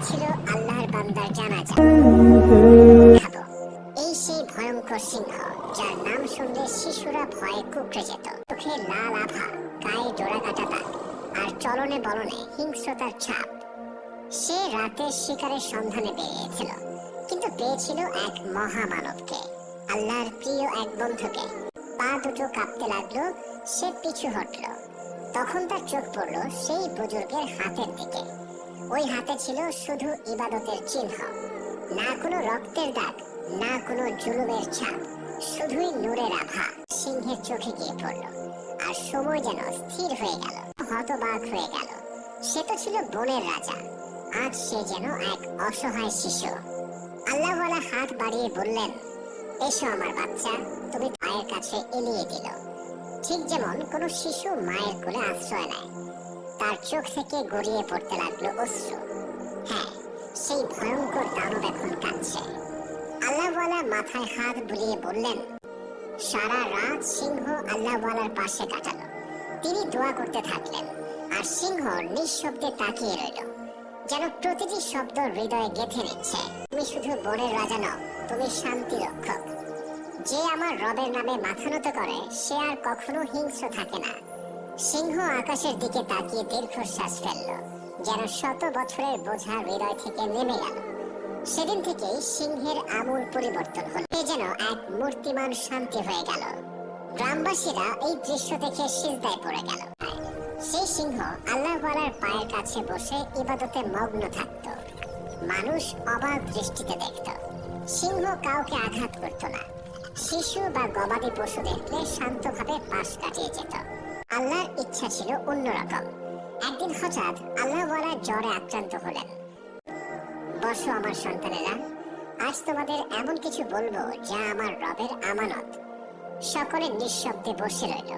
ছিল আল্লাহর বান্দার জানাজা। এই সেই ভয়ঙ্কর সিংহ যার নাম শুনলে শিশুরা ভয়ে কুঁকড়ে যেত। চোখে লাল আভা, গায়ে জোড়াকাটা দাগ, আর চলনে বলনে হিংস্রতার ছাপ। সে রাতের শিকারের সন্ধানে বেরিয়েছিল, কিন্তু পেয়েছিল এক মহামানবকে, আল্লাহর প্রিয় এক বন্ধুকে। পা দুটো কাঁপতে লাগলো, সে পিছু হটল। তখন তার চোখ পড়ল সেই বুজুর্গের হাতের দিকে। ওই হাতে ছিল শুধু ইবাদতের চিহ্ন, না কোনো রক্তের দাগ, না কোনো জুলুমের ছাপ, শুধুই নূরের আভা। সিংহের চোখে গিয়ে পড়ল, আর সময় যেন স্থির হয়ে গেল, হতবাক হয়ে গেল। সে তো ছিল বনের রাজা, আজ সে যেন এক অসহায় শিশু। আল্লাহওয়ালা হাত বাড়িয়ে বললেন, এসো আমার বাচ্চা। তুমি মায়ের কাছে এলিয়ে দিল, ঠিক যেমন কোনো শিশু মায়ের কোলে আশ্রয় নেয়। তার চোখ থেকে গড়িয়ে পড়তে লাগলো অশ্রু। হ্যাঁ, সেই ভয়ঙ্কর দানব এখন কাঁদছে। আল্লাহওয়ালা মাথায় হাত বুলিয়ে বললেন, সারা রাত সিংহ আল্লাহওয়ালার পাশে কাটালো। তিনি দোয়া করতে থাকলেন, আর সিংহ নিঃশব্দে তাকিয়ে রইল, যেন প্রতিটি শব্দ হৃদয়ে গেঁথে নিচ্ছে। তুমি শুধু বনের রাজা নও, তুমি শান্তি রক্ষক। যে আমার রবের নামে মাথা নত করে সে আর কখনো হিংস্র থাকে না। সিংহ আকাশের দিকে তাকিয়ে দীর্ঘশ্বাস ফেলল, যেন শত বছরের বোঝা হৃদয় থেকে নেমে গেল। সেদিন থেকেই সিংহের আমূল পরিবর্তন হল। সে যেন এক মূর্তিমান শান্তি হয়ে গেল। গ্রামবাসীরা এই দৃশ্য দেখে সিজদায় পড়ে গেল। সেই সিংহ আল্লাহওয়ালার পায়ের কাছে বসে ইবাদতে মগ্ন থাকত। মানুষ অবাক দৃষ্টিতে দেখত। সিংহ কাউকে আঘাত করত না, শিশু বা গবাদি পশু দেখলে শান্তভাবে পাশ কাটিয়ে যেত। আল্লাহর ইচ্ছা ছিল অন্যরকম। একদিন হঠাৎ আল্লাহওয়ালা জ্বরে আক্রান্ত হলেন। বসো আমার সন্তানেরা, আজ তোমাদের এমন কিছু বলবো যা আমার রবের আমানত। সকলে নিঃশব্দে বসে রইল।